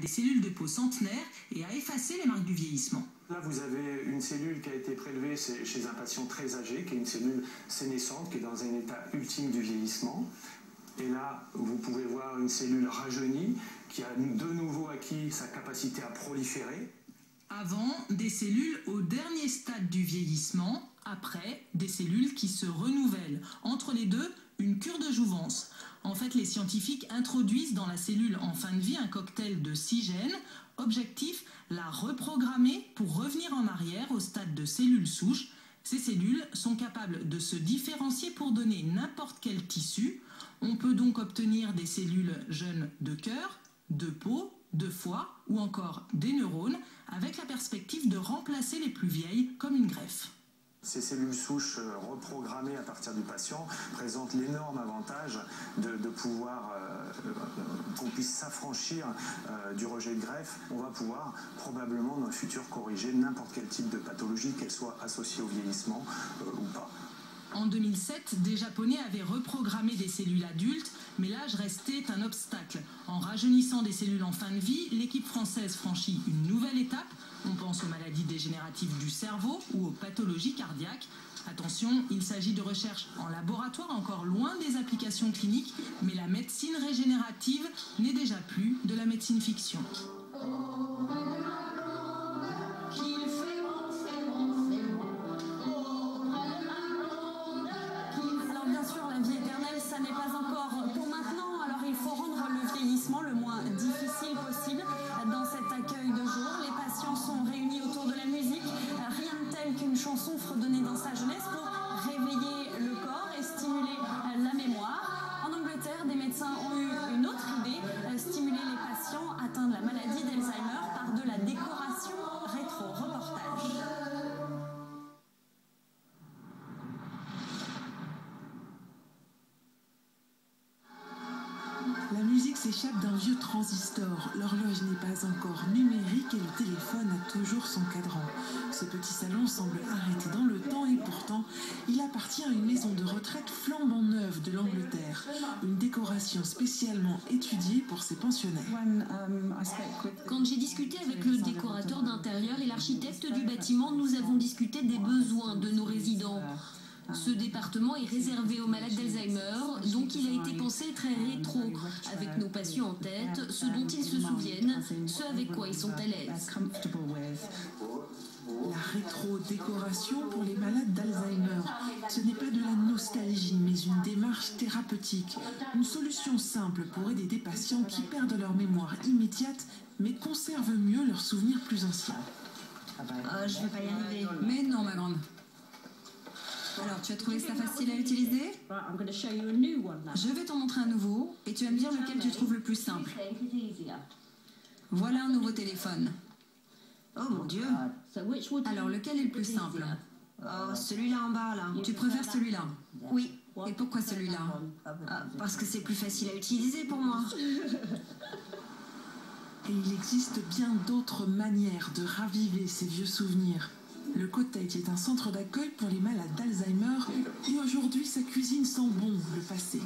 des cellules de peau centenaires et à effacer les marques du vieillissement. Là, vous avez une cellule qui a été prélevée chez un patient très âgé, qui est une cellule sénescente, qui est dans un état ultime du vieillissement. Et là, vous pouvez voir une cellule rajeunie qui a de nouveau acquis sa capacité à proliférer. Avant, des cellules au dernier stade du vieillissement. Après, des cellules qui se renouvellent. Entre les deux, une cure de jouvence. En fait, les scientifiques introduisent dans la cellule en fin de vie un cocktail de 6 gènes. Objectif, la reprogrammer pour revenir en arrière au stade de cellules souches. Ces cellules sont capables de se différencier pour donner n'importe quel tissu. On peut donc obtenir des cellules jeunes de cœur, de peau, de foie ou encore des neurones, avec la perspective de remplacer les plus vieilles comme une greffe. Ces cellules souches reprogrammées à partir du patient présentent l'énorme avantage de pouvoir, qu'on puisse s'affranchir du rejet de greffe. On va pouvoir probablement dans le futur corriger n'importe quel type de pathologie, qu'elle soit associée au vieillissement ou pas. En 2007, des Japonais avaient reprogrammé des cellules adultes, mais l'âge restait un obstacle. En rajeunissant des cellules en fin de vie, l'équipe française franchit une nouvelle étape. On pense aux maladies dégénératives du cerveau ou aux pathologies cardiaques. Attention, il s'agit de recherches en laboratoire, encore loin des applications cliniques, mais la médecine régénérative n'est déjà plus de la médecine fiction. Ça n'est pas encore pour maintenant, alors il faut rendre le vieillissement le moins difficile possible. Dans cet accueil de jour, les patients sont réunis autour de la musique, rien de tel qu'une chanson fredonnée dans sa jeunesse pour réveiller le corps et stimuler la mémoire. En Angleterre, des médecins ont eu une autre idée, stimuler les patients atteints de la maladie d'Alzheimer par de la décoration rétro-reportage. La musique s'échappe d'un vieux transistor. L'horloge n'est pas encore numérique et le téléphone a toujours son cadran. Ce petit salon semble arrêté dans le temps et pourtant, il appartient à une maison de retraite flambant neuve de l'Angleterre. Une décoration spécialement étudiée pour ses pensionnaires. Quand j'ai discuté avec le décorateur d'intérieur et l'architecte du bâtiment, nous avons discuté des besoins de nos résidents. Ce département est réservé aux malades d'Alzheimer, donc il a été pensé très rétro, avec nos patients en tête, ce dont ils se souviennent, ce avec quoi ils sont à l'aise. La rétro-décoration pour les malades d'Alzheimer, ce n'est pas de la nostalgie, mais une démarche thérapeutique. Une solution simple pour aider des patients qui perdent leur mémoire immédiate, mais conservent mieux leurs souvenirs plus anciens. Je vais pas y arriver. Mais non, ma grande. Alors, tu as trouvé ça facile à utiliser? Je vais t'en montrer un nouveau et tu vas me dire lequel tu trouves le plus simple. Voilà un nouveau téléphone. Oh mon Dieu. Alors, lequel est le plus simple? Oh, celui-là en bas, là. Tu préfères celui-là? Oui. Et pourquoi celui-là? Parce que c'est plus facile à utiliser pour moi. Et il existe bien d'autres manières de raviver ces vieux souvenirs. Le Cottage est un centre d'accueil pour les malades d'Alzheimer et aujourd'hui sa cuisine sent bon le passé.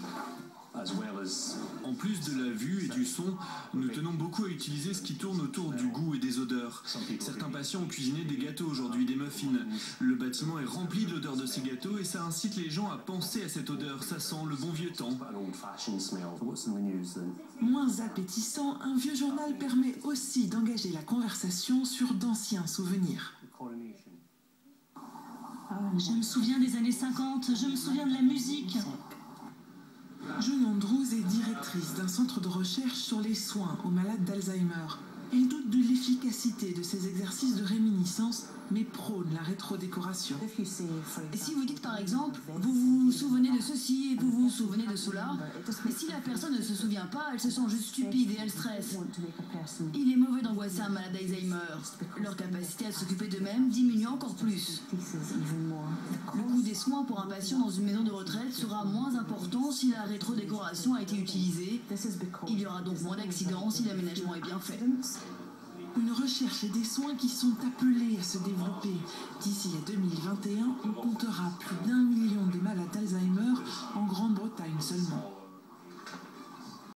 En plus de la vue et du son, nous tenons beaucoup à utiliser ce qui tourne autour du goût et des odeurs. Certains patients ont cuisiné des gâteaux aujourd'hui, des muffins. Le bâtiment est rempli de l'odeur de ces gâteaux et ça incite les gens à penser à cette odeur. Ça sent le bon vieux temps. Moins appétissant, un vieux journal permet aussi d'engager la conversation sur d'anciens souvenirs. Je me souviens des années 50, je me souviens de la musique. June Andrews est directrice d'un centre de recherche sur les soins aux malades d'Alzheimer. Elle doute de l'efficacité de ces exercices de réminiscence, mais prône la rétrodécoration. Et si vous dites par exemple, vous vous souvenez de ceci et vous vous souvenez de cela, mais si la personne ne se souvient pas, elle se sent juste stupide et elle stresse. Il est mauvais d'angoisser un malade d'Alzheimer. Leur capacité à s'occuper d'eux-mêmes diminue encore plus. Le coût des soins pour un patient dans une maison de retraite sera moins important si la rétrodécoration a été utilisée. Il y aura donc moins d'accidents si l'aménagement est bien fait. Une recherche et des soins qui sont appelés à se développer. D'ici à 2021, on comptera plus d'1 million de malades d'Alzheimer en Grande-Bretagne seulement.